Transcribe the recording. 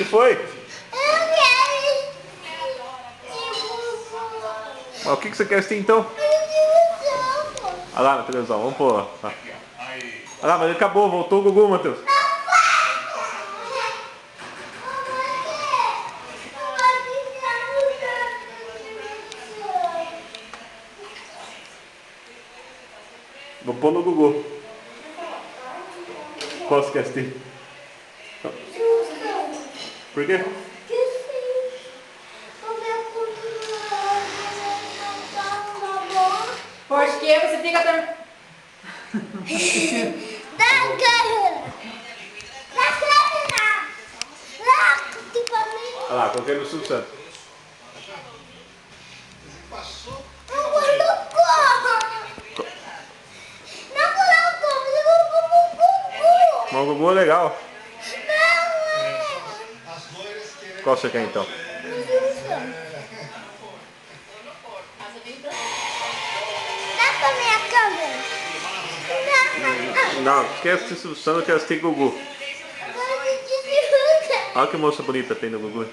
que foi? Eu quero. Mas o que você quer assistir então? Olha lá na televisão, vamos pôr. Olha lá, mas ele acabou, voltou o Gugu, Matheus. Vou pôr no Gugu. Qual você quer assistir? Por quê? Porque você fica Olha lá, coloquei no Silvio Santos. Mas o Gugu é legal. Qual você quer então? Não, quer assistir Silvio Santos, quer assistir Gugu. Olha que moça bonita tem no Gugu.